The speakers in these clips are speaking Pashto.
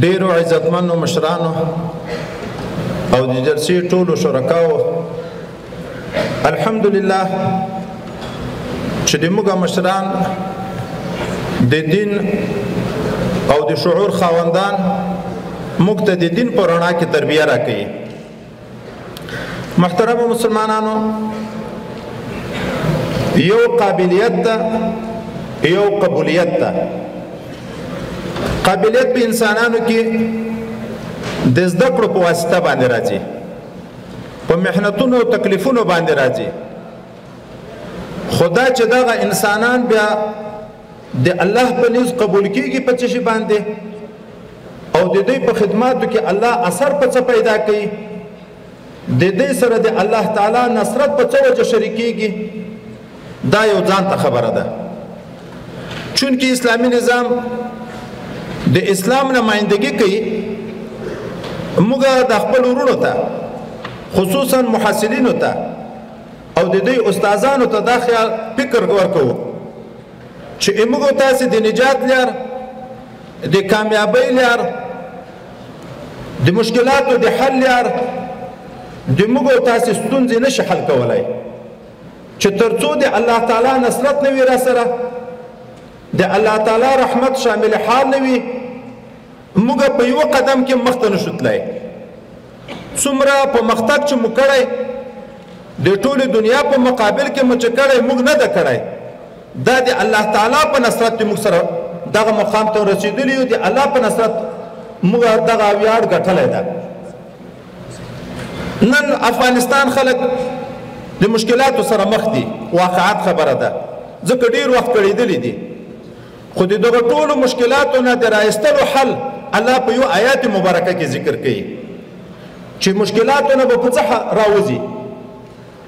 ډیرو عزتمنو مشرانو او د جلسې ټولو شرکاو، الحمدلله چې د موږ مشران د دین او د شعور خاوندان موږ ته د دین په رڼا کې تربیه راکوي. محترمو مسلمانانو، یو قابلیت ده، یو قبولیت ده. قابلیت په انسانانو کې د زده کړو په واسطه باندې راځي، په محنتونو او تکلیفونو باندې راځي. خدا چې دغه انسانان بیا د الله په نزد قبول کیږي په څه شي باندې، او د دې په خدماتو کې الله اثر په څه پیدا کوي، د دې سره د الله تعالی نصرت په څه وجه شریکیږي، دا یو ځان ته خبره ده. چونکه اسلامی نظام د اسلام نمائندګي کوي، موږ د خپل ورونو ته خصوصا محصلینو ته او د دې استادانو ته دا خیال فکر ورکوو چې موږ تاسو د نجات لار، د کامیابی لار، د مشکلاتو د حل لار، د موږ تاسو ستونزې نشي حل کولای، چې ترڅو د الله تعالی نصرت نه وي را سره، د الله تعالی رحمت شامل حال نه وي، موږ په یو قدم کې مخته نشو تلای. څومره په مختګ چې مو کړی، د ټولې دنیا په مقابل کې مو چې کړی، موږ نه ده کړی. دا د الله تعالی په نصرت موږ سره دغه مقام ته رسېدلی یو، د الله په نصرت موږ دغه ویاړ ګټلی ده. نن افغانستان خلک د مشکلاتو سره مخ دي، واقعات خبره ده، ځکه ډېر وخت کړېدلی دي. خو د دغه ټولو مشکلاتو نه د رایستلو حل الله په یو آیات مبارکه کې ذکر کوي چې مشکلاتو نه به په څه راوځي،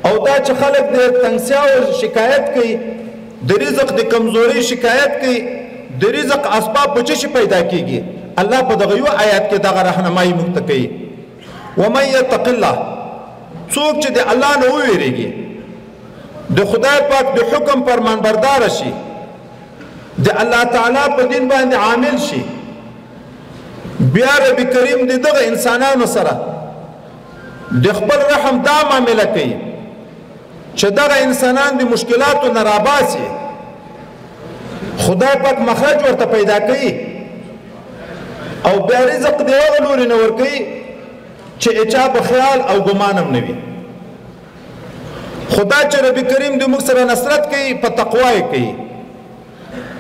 او دا چې خلک د تنګسیاو شکایت کوي، د رزق د کمزوري شکایت کوي، د رزق اسباب په څه پیدا کیږي، الله په دغه یو آیات کې دغه راهنمایي موږ ته کوي. ومن یتق الله، څوک چې د الله نه وویریږي، د خدای پاک د حکم فرمانبردار شي، د الله تعالی په دین باندې عامل شي، بیا رب کریم د دغه انسانانو سره د خپل رحم دا معامله کوي چې دغه انسانان د مشکلاتو نه راباسي، خدای پاک مخرج ورته پیدا کوي، او بیا رزق د هغه لوري نه ورکوي چې اچا په خیال او ګمان هم نه وي. خدای چې رب کریم د موږ سره نصرت کوي، په تقوا یې کوي.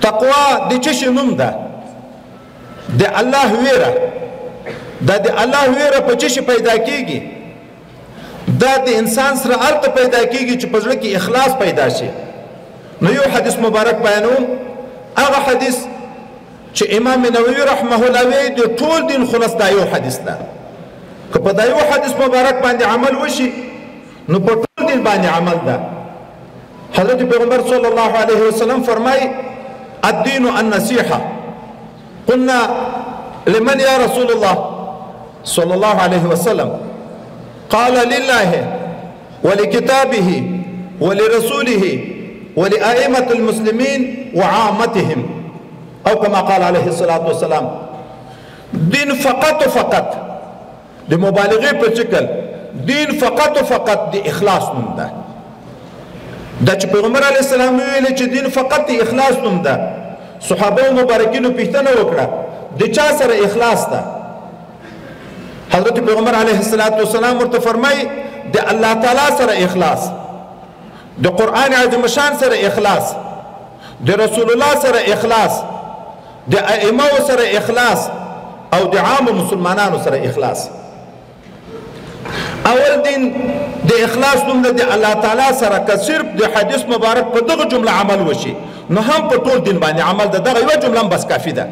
تقوا د څه شي نوم ده؟ د الله ویره. دا د الله ویره په څه شي پیدا کیږي؟ دا د انسان سره هلته پیدا کیږي چې په زړه کې اخلاص پیدا شي. نو یو حدیث مبارک بیانوم، هغه حدیث چې امام نووي رحمه الله وی د ټول دین خلاص دا یو حدیث ده. که په دا یو حدیث مبارک باندې عمل وشي، نو په ټول دین باندې عمل ده. حضرت پیغمبر صلی الله علیه وسلم فرمایي: الدين النصيحة. قلنا لمن يا رسول الله صلى الله عليه وسلم؟ قال لله ولكتابه ولرسوله ولأئمة المسلمين وعامتهم، أو كما قال عليه الصلاة والسلام. دين فقط فقط د مبالغه په شکل، دین فقط فقط د اخلاص نوم ده. دا چې پیغمبر علیه السلام ویل چې دین فقط د اخلاص نوم ده، صحابه مبارکینو پوښتنه وکړه د چا سره اخلاص ده؟ حضرت پیغمبر علیه السلام ورته فرمایي د الله تعالی سره اخلاص، د قرآن عظیم شان سره اخلاص، د رسول الله سره اخلاص، د ائمه سره اخلاص، او د عام مسلمانانو سره اخلاص. اول دین د اخلاص نوم د الله تعالی سره، که صرف د حدیث مبارک په دغه جمله عمل وشي، نو هم په ټول دین باندې عمل ده. دغه یو جمله بس کافی ده.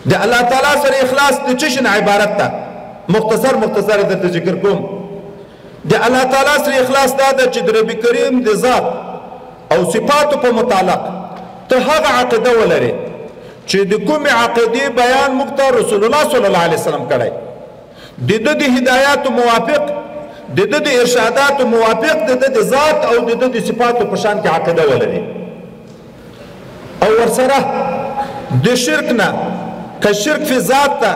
د الله تعالی سره اخلاص د څه شي عبارت ده؟ مختصر درته ذکر کوم. د الله تعالی سره اخلاص دا ده چې د رب کریم د ذات او صفاتو په متعلق ته هغه عقیده ولري چې د کوم عقیدې بیان موږ ته رسول الله صلی الله علیه وسلم کړی، د د هدایات موافق، د د ارشادات موافق، د د ذات او د د صفاتو په شان کې عقیده ولري، او ورسره د شرک نه که شرک فی ذات ده،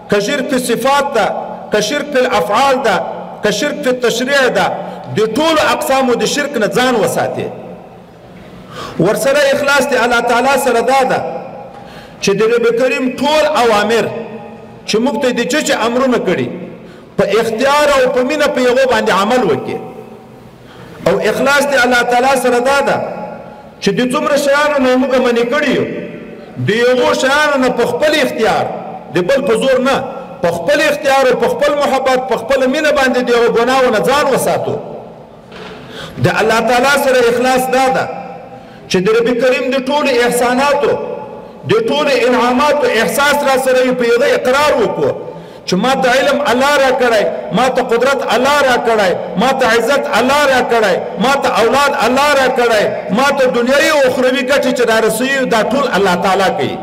که شرک فی صفات ده، که شرک فی الافعال ده، که شرک فی التشریع ده، د ټولو اقسامو د شرک نه ځان وساتي. ورسره اخلاص د الله تعالی سره دا ده چې د رب کریم ټول اوامر چې موږ ته د چې امرونه کړي په اختیار او په مینه په هغو باندې عمل وکړي. او اخلاص د الله تعالی سره دا ده چې د څومره شیانو نه موږ منې کړي یو د هغو شیانو نه په خپل اختیار د بل په زور نه، په خپل اختیار او په خپل محبت په خپل مینه باندې د هغو ګناهو نه ځان وساتو. د الله تعالی سره اخلاص دا ده چې د رب کریم د ټولو احساناتو د ټولو انعاماتو احساس را سره په هغه اقرار وکړو چې ما ته علم الله را کړی، ما ته قدرت الله را کړی، ما ته عزت الله را کړی، ما ته اولاد الله را کړی، ما ته دنیایي او اخروي ګټې چې را رسوي دا ټول الله تعالی کوي.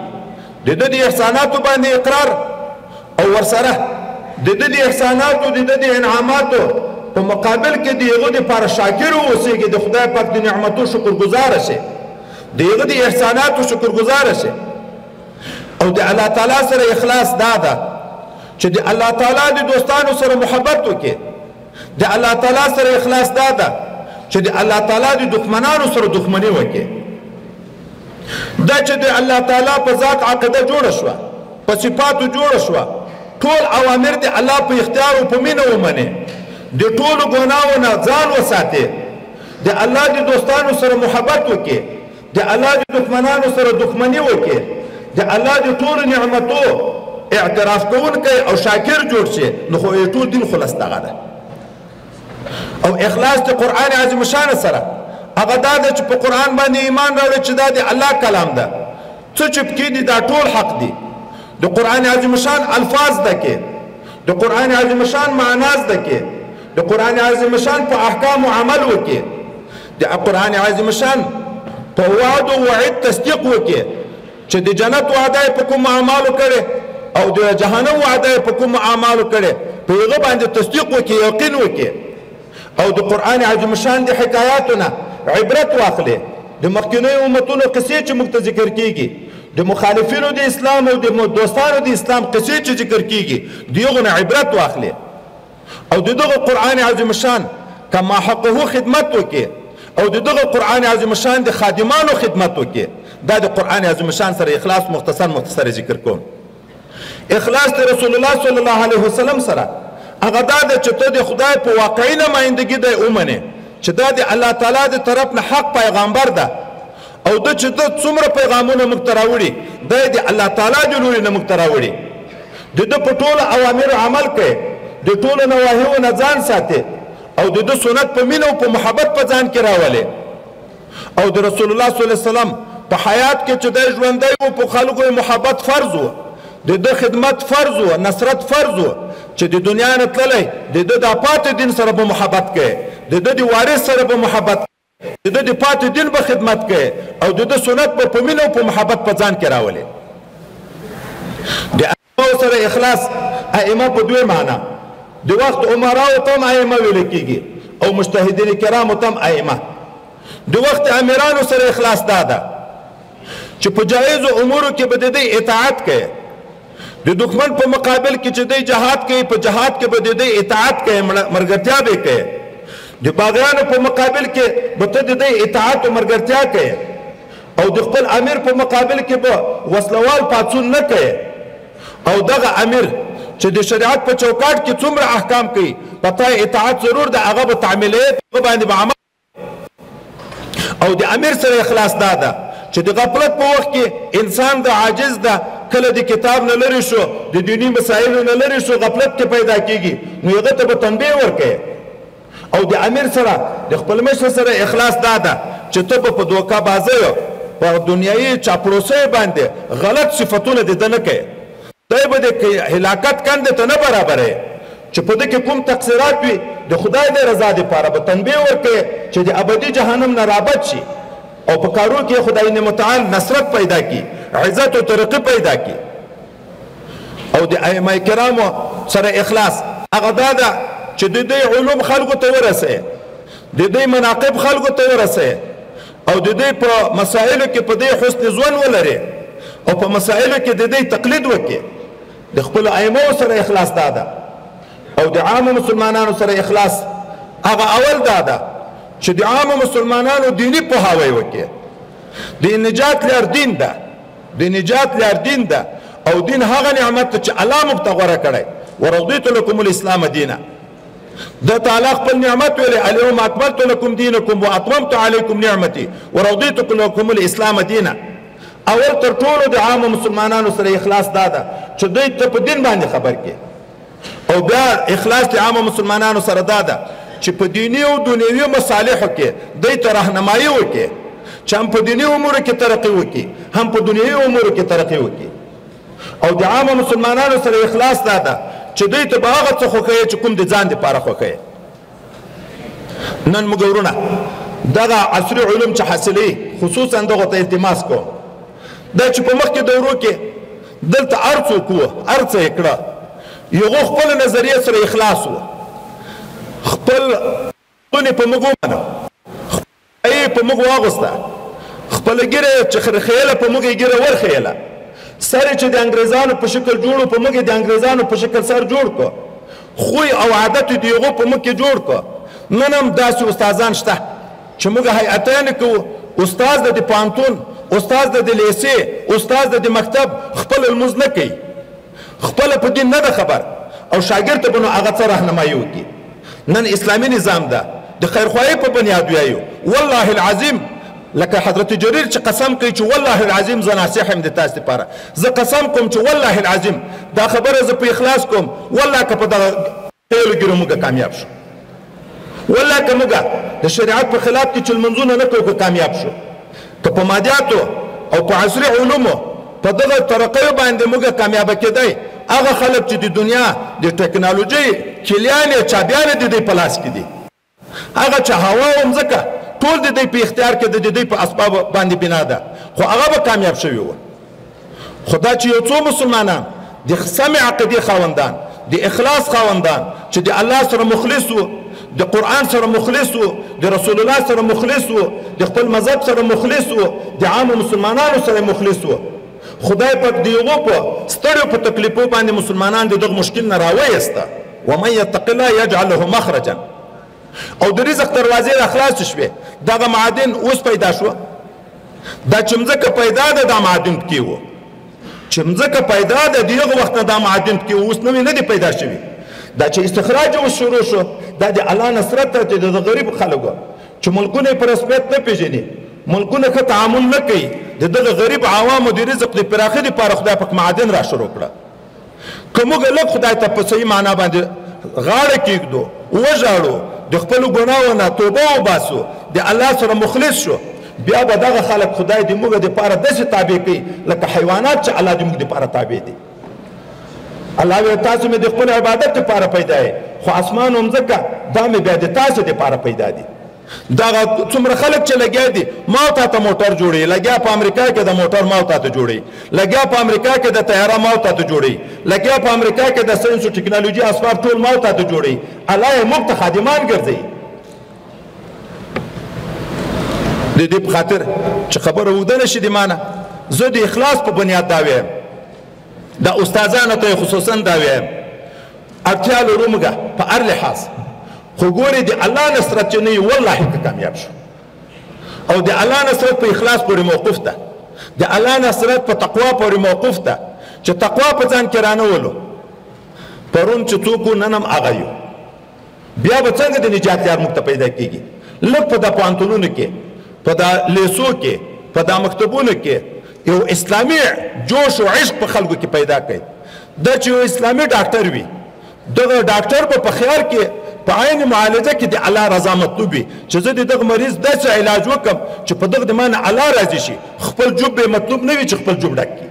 د ده د احساناتو باندې اقرار او ورسره د ده د احساناتو د ده د انعاماتو په مقابل کې د هغو دپاره شاکر واوسېږي، د خدای پاک د نعمتو شکرګزاره شي، د هغه د احساناتو شکرګزاره شي. او د الله تعالی سره اخلاص دا ده چې د الله تعالی د دوستانو سره محبت وکړي. د الله تعالی سره اخلاص دا ده چې د الله تعالی د دښمنانو سره دښمني وکړي. دا چې د الله تعالی په ذات عقیده جوړه شوه، په صفاتو جوړه شوه، ټول اوامر د الله په اختیار او په مینه ومني، د ټولو ګناهو نه ځان وساتي، د الله د دوستانو سره محبت وکړي، د الله د دښمنانو سره دښمني وکړي، د الله د ټولو نعمتو اعتراف کوونکی او شاکر جوړ شي، نو خو یې ټول دین خلاص دغه ده. او اخلاص د قرآن عظیم شان سره هغه دا ده چې په قرآن باندې ایمان راوړي چې دا د الله کلام ده، څه چې پکې دي دا ټول حق دي. د قرآن عظیم شان الفاظ ده کې، د قرآن عظیم شان معناز ده کې، د قرآن عظیم شان په احکام عمل وکړي، د قرآن عظیم شان په وعد او وعید تصدیق وکړي چې د جنت وعده په کوم اعمالو کړي او د جهنم وعده په کوم اعمالو کړي، په هغه باندې تصدیق وکړي، یقین وکړي. او د قرآن عظیم شان د حکایاتونه عبرت واخلي، د مخکینیو امتونو قصې چې موږ ته ذکر کیږي، د مخالفینو د اسلام او د دوستانو د اسلام قصې چې ذکر کیږي، د هغو نه عبرت واخلي او د دغه قرآن عظیم شان کما حقه خدمت وکړي او د دغه قرآن عظیم شان د خادمانو خدمت وکړي. دا د قرآن عظیم شان سره اخلاص مختصر ذکر کوم. اخلاص د رسول الله صلی الله علیه وسلم سره هغه دا ده چې ته د خدای په واقعي نمایندګي دی ومنې چې دا د الله تعالی د طرف نه حق پیغمبر ده او ده چې ده څومره پیغامونه موږ ته راوړي دی د الله تعالی د لوري نه موږ ته راوړي. د ده په ټولو اوامرو عمل کوي، د ټولو نواهیو نه ځان ساتي او د ده سنت په مینه او په محبت په ځان کې راولي. او د رسول الله صلی الله علیه وسلم په حیات کې چې دی ژوندی و په خلکو یې محبت فرض و، د ده خدمت فرض و، نصرت فرض و، چې د دنیا نه تللی د ده د پاتې دین سره به محبت کوي، د ده د وارث سره به محبت کوي، د ده د پاتې دین به خدمت کوي او د ده سنت به په مینه او په محبت په ځان کې راولي. د ائمه سره اخلاص ائمه په دوی معنا د وخت عمراو ته هم ائمه ویل کېږي او مجتهدین کرامو ته هم ائمه. د وخت امیرانو سره اخلاص دا ده چې په جایزو امورو کې به د دې اطاعت کوي، د دښمن په مقابل کې چې دی جهاد کوي په جهاد کې به د دې اطاعت کوي، ملګرتیا به کوي. د باغیانو په مقابل کې به ته د دې اطاعت او ملګرتیا کوي او د خپل امیر په مقابل کې به وسلوال پاڅون نه کوي. او دغه امیر چې د شریعت په چوکاټ کې څومره احکام کوي پته اطاعت ضرور ده، هغه به تعمیلات باندې به عمل. او د امیر سره اخلاص دا ده چې د غفلت په وخت کې انسان د عاجز ده، کله د کتاب نه لري شو، د دینی مسایلو نه لري شو، غفلت کې پیدا کیږي، نو هغه ته به تنبیه ورکړي. او د امیر سره د خپل مشر سره اخلاص دا ده چې ته به په دوکه بازیو په دنیایي چاپلوسۍ باندې غلط صفتونه د ده نه کوي، دی به د هلاکت کندې ته نه برابرې چې په ده کې کوم تقصیرات وي د خدای د رضا دپاره به تنبیه ورکړي چې د ابدي جهنم نه رابط شي او په کارو کې خدای متعال نصرت پیدا کی، عزت او ترقی پیدا کی. او د ائمه کرامو سره اخلاص هغه دا ده چې د دې علوم خلکو ته ورسوي، د دې مناقب خلکو ته ورسوي او د دې په مسایلو کې په دې حسن ځوان ولري او په مسائلو کې د دې تقلید وکړي د خپل ائمه سره اخلاص داده او د عامو مسلمانانو سره اخلاص هغه اول داده چې د عامو مسلمانانو دینی پوهاوی وکړي د نجات لار دین ده د نجات لار دین ده او دین هغه نعمت چې الله موږ ته غوره کړی ورضیت لكم الاسلام دینا د تعالی خپل نعمت ویلي اليوم اکملت لكم دینکم واتممت علیکم نعمتي ورضیت لكم الاسلام دینا اول تر ټولو د عامو مسلمانانو سره اخلاص داده چې دوی ته په دین باندې خبر کې او بیا اخلاص د عامو مسلمانانو سره داده چې په دینی او دنیوي مصالحو کې دوی ته راهنمایي وکړي چې هم په دینی امورو کې ترقي وکړي هم په دنیوي امورو کې ترقي وکړي او د عامو مسلمانانو سره اخلاص داده چې دوی ته به هغه څه خوښوي چې کوم د ځان دپاره خوښوي نن موږ ورونه دغه عصري علوم چې حاصلوي خصوصا دغو ته التماس کوم دا چې په مخکې دورو کې دلته هر څوک وو هر څه یې کړه یغو خپل نظریه سره اخلاص وو خپل ونې په موږ ومنه خپله په موږ واغوسته خپله ږیره چې خیله په موږ یې ږیره ورخیله سر چې د انګریزانو په شکل جوړو په موږ د انګریزانو په شکل سر جوړ کو خوی او عادت د یغو په موږ کې جوړ کو نن هم داسې استادان شته چې موږ هیئتین کوو استاد د پانتون استاد د لیسې استاد د مکتب خپل لمونځ نه کوي خپل په دین نه ده خبر او شاګرد ته به نو هغه څه راهنمایي وکړي نن اسلامي نظام ده د خیرخواهۍ په بنیاد ویایو والله العظیم لکه حضرت جریر چې قسم کوي چې والله العظیم زه ناصح یم د تاسو لپاره زه قسم کوم چې والله العظیم دا خبره زه په اخلاص کوم والله که په دغه خیلو ګیرو موږ کامیاب شو والله که موږ د شریعت په خلاف کې چې لمونځونه نه کوو که کامیاب شو که په مادیاتو او په عصري علومو په دغه ترقیو باندې موږ کامیابه کېدی هغه خلک چې د دنیا د ټکنالوژۍ کلیانې چابیانې د دوی په لاس کې دي هغه چې هوا او مځکه ټول د دوی په اختیار کې د دوی په اسبابو باندې بنا ده خو هغه به کامیاب شوي وو خو دا چې یو څو مسلمانان د سمې عقیدې خاوندان د اخلاص خاوندان چې د الله سره مخلص وو د قرآن سره مخلص وو د رسول الله سره مخلص وو د خپل مذهب سره مخلص وو د عامو مسلمانانو سره مخلص وو خدای پاک د یغو په ستړیو په تکلیفو باندې مسلمانان د دغه مشکل نه راویسته ومن یتق الله یجعل له مخرجا او د رزق دروازې راخلاص شوې دغه معادن اوس پیدا شو دا چې مځکه پیدا ده دا معادن پکې وو چې مځکه پیدا ده د هغه وخت نه دا معادن پکې اوس نوې نه دي پیدا شوي دا چې استخراج اوس شروع شو دا د الله نصرت ته د غریب خلکو چې ملکونه یې په رسمیت نه پېژني ملکونه ښه تعامل نه کوي د دغه غریب عوامو د رزق د پراخۍ دپاره خدای پاک معادن را شروع کړه که موږ لږ خدای ته په صحیح معنا باندې غاړه کېږدو وژاړو د خپلو ګناهو نه توبه وباسو د الله سره مخلص شو بیا به دغه خلک خدای د موږ دپاره داسې تابع کوي لکه حیوانات چې الله د موږ دپاره تابع دي الله ویل تاسو مې د خپل عبادت دپاره پیدا یې خو اسمان او مځکه دا مې بیا د تاسو دپاره پیدا دي دغه څومره خلک چې لګیا دي ما او تا ته موټر جوړوي لګیا په امریکا کې د موټر ما او تا ته جوړوي لګیا په امریکا کې د طیاره ما او تا ته جوړوي لګیا په امریکا کې د ساینس او ټکنالوژي اسباب ټول ما او تا ته جوړوي الله یې موږ ته خادمان ګرځوي د دې په خاطر چې خبره اوږده نه شي د ما نه زه د اخلاص په بنیاد دا وایم دا استادانو ته خصوصا دا وایم اړتیا لرو موږ په هر لحاظ خو ګورې د الله نصرت چې نه وي والله که کامیاب شو او د الله نصرت په اخلاص پورې موقوف ده د الله نصرت په تقوا پورې موقوف ده چې تقوا په ځان کې رانولو پرون چې څوک نن هم هغه یو بیا به څنګه د نجات لار موږ ته پیدا کېږي لږ په دا پوهنتونونو کې په دا لیسو کې په دا مکتبونو کې یو اسلامي جوش او عشق په خلکو کې پیدا کړي دا چې یو اسلامي ډاکټر وي دغه ډاکټر به په خیال کې په عین معالجه کې د الله رضا مطلوب وي چې زه د دغه مریض داسې علاج وکړم چې په دغه د ما نه الله راضي شي خپل جوب به مطلوب نه وي چې خپل جوب ډک کړي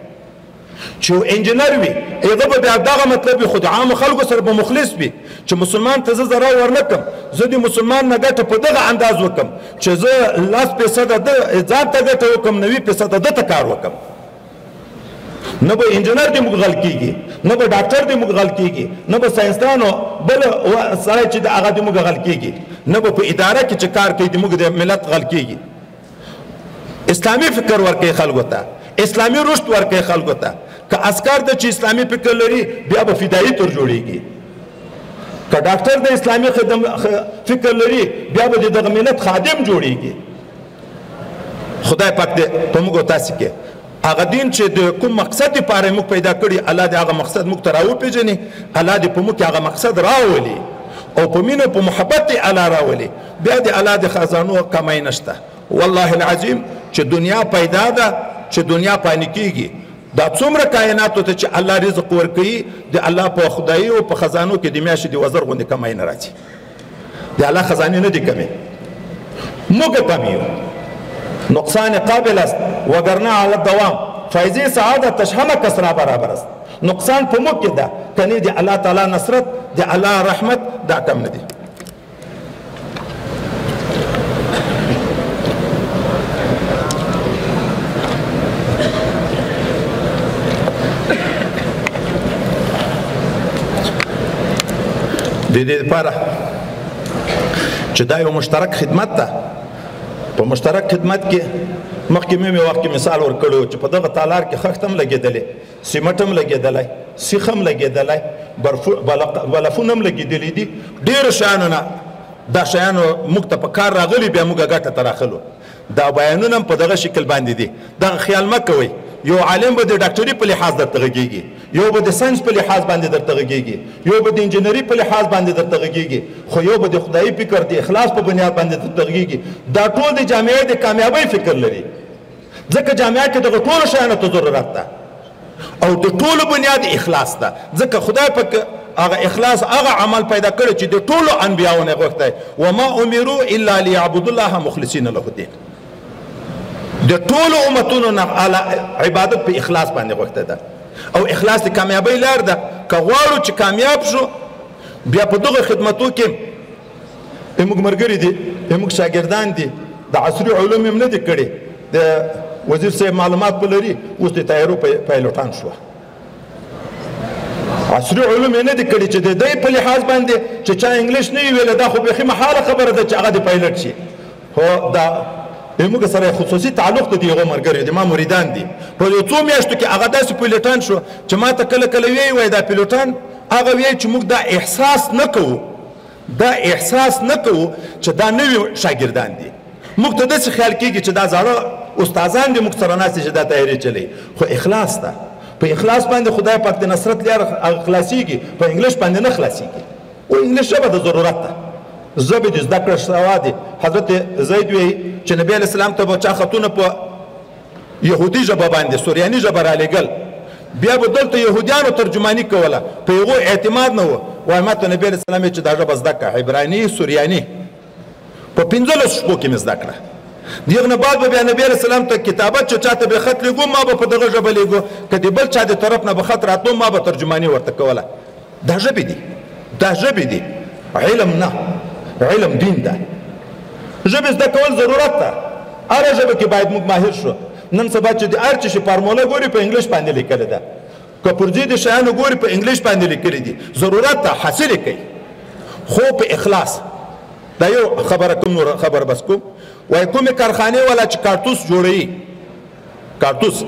چې یو انجینر وي هغه به بیا دغه مطلب وي خو د عامو خلکو سره به مخلص وي چې مسلمان ته زه ضرر ورنه کړم زه د مسلمان نه ګټه په دغه انداز وکړم چې زه 10% د ځان ته ګټه وکړم 90% د ته کار وکړم نه به انجینر دې موږ غل کېږي نه به ډاکټر دې موږ غل کېږي نه به ساینسدانو بل سړی چې د هغه دې موږ غل کېږي نه به په اداره کې چې کار کوي دې موږ د ملت غل کېږي اسلامي فکر ورکوي خلکو ته اسلامي رشد ورکوي خلکو ته که عسکر د چې اسلامي فکر لري بیا به فدایي تور جوړیږي که ډاکټر د اسلامي فکر لري بیا به د دغه ملت خادم جوړیږي خدای پاک دې په موږ تاسو کې هغه دین چې د کوم مقصد لپاره موږ پیدا کړي الله دې هغه مقصد موږ ته راوپېژني الله دې په موږ کې هغه مقصد راولي او په مینه په محبت دې الله راولي بیا دې الله د خزانو کمای نشته والله العظیم چې دنیا پیدا ده چې دنیا پانی کېږي دا څومره کائناتو ته چې الله رزق ورکوي د الله په خدایي او په خزانو کې د میاشتې د وزر غوندې کمای نه راځي د الله خزانې نه دي کمې موږ کم یو نقصان قابل است وگرنه على الدوام فایزه سعادتش همه کس را برابر است نقصان په موږ کې ده کني د الله تعالی نصرت د الله رحمت دا کم نه دي د دې لپاره چې دا یو مشترک خدمت ده په مشترک خدمت کې مخکې مې وخت کې مثال ورکړو چې په دغه تالار کې خښت هم لګېدلی سیمټ هم لګېدلی سیخ هم لګېدلی بلفون هم لګېدلی دي ډېرو شیانو نه دا شیانو موږ ته په کار راغلي بیا موږ ګټه ته راخلو دا بیانونه هم په دغه شکل باندې دي دغه خیال مه کوئ یو عالم به د ډاکټري په لحاظ درته غږېږي یو به د ساینس په لحاظ باندې درته غږېږي یو به د انجینري په لحاظ باندې درته غږېږي خو یو به د خدایي فکر د اخلاص په بنیاد باندې درته غږېږي دا ټول د جامعې د کامیابۍ فکر لري ځکه جامعه کې دغه ټولو شیانو ته ضرورت ده او د ټولو بنیاد اخلاص ده ځکه خدای پاک هغه اخلاص هغه عمل پیدا کړی چې د ټولو انبیاو نه غوښتی وما امروا الا ليعبدوا الله مخلصین له الدین د ټولو امتونو نه عبادت په اخلاص باندې غوښته ده او اخلاص د کامیابۍ لار ده که غواړو چې کامیاب شو بیا په دغه خدمتو کې موږ ملګري دي موږ شاګردان دي د عصري علوم هم نه دي کړي د وزیر صاحب معلومات په لري اوس د طیارو پایلوټان شو عصري علوم یې نه دي کړي چې د دې په لحاظ باندې چې چا انګلیش نه وي ویلی دا خو بیخي محاله خبره ده چې هغه د پایلټ شي خو دا موږ سره خصوصي تعلق ته دي هغه ملګري دي ما مریدان دي په یو څو میاشتو کې هغه داسې پیلوټان شو چې ما ته کله کله وایي دا پیلوټان هغه وایي چې موږ دا احساس نه کوو چې دا نوي شاګردان دي موږ ته داسې خیال کېږي چې دا زاړه استادان دي موږ سره ناست چې دا تیاري چلی خو اخلاص ده په اخلاص باندې خدای پاک د نصرت لار خلاصېږي په انګلیش باندې نه خلاصېږي او انګلیش ژبه د ضرورت ده ژبې د زده کړه شوه دي حضرت زید وایي چې نبی علیه السلام ته به چا خطونه په یهودي ژبه باندې سوریاني ژبه رالیږل بیا به دلته یهودیانو ترجماني کوله په هغو اعتماد نه و وایي ما ته نبی علیه السلام چې دا ژبه زده کړه عبراني سوریاني په 15 شپو کې مې زده کړه دغه نه بعد به بیا نبی علیه السلام ته کتابت چې چاته به خط لیږو ما به په دغه ژبه لیږو که د بل چا د طرف نه به خط راتلو ما به ترجماني ورته کوله دا ژبې دي علم نه علم دین ده ژبې زده کول ضرورت ده هره ژبه کې باید موږ ماهر شو نن سبا چې د هر چی فارموله ګوري په انګلیش باندې لیکلې ده که پرځې د شیانو ګوري په انګلیش باندې لیکلې دي ضرورت ده حاصل کوي خو په اخلاص دا یو خبره کوم نور خبر بس کوم وای کومې کارخانې والا چې کارتوس جوړوي کارتوس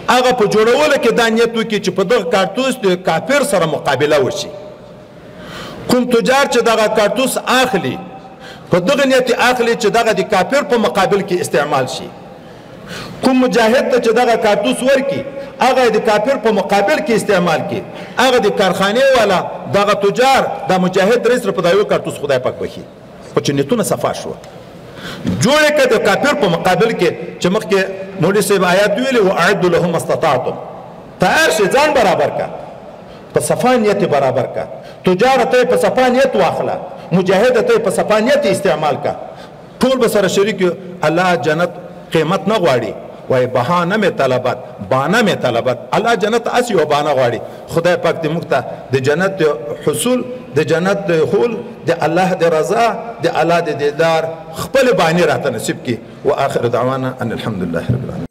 هغه په جوړولو کې دا نیت وکړي چې په دغه کارتوس د کافر سره مقابله وشي کوم تجار چې دغه کارتوس اخلي په دغه نیت اخلي چې دغه د کافر په مقابل کې استعمال شي کوم مجاهد ته چې دغه کارتوس ورکي هغه د کافر په مقابل کې استعمال کی هغه د کارخانه والا دغه تجار د مجاهد رئیس په دایو کارتوس خدای پاک بخي په چنيتونه صفا شو جوړه کړه د کافر په مقابل کې چې مخکې مولوی صاحب آیات ویلي واعد لهم استطاعتم تیار شي ځان برابر کا په صفانیت برابر کا تجارت په صفانیت واخله مجاهد ته په صفانیت استعمال کا ټول به سره شریک الله جنت قیمت نه غواړي وای بهانه می طلبات بانه می طلبات الله جنت اسی و بانه غواړي خدای پاک دې موږ ته د جنت حصول د جنت دخول د الله د رضا د الله د دیدار خپل باندې راته نصیب کی واخر دعوانا ان الحمد لله رب العالمين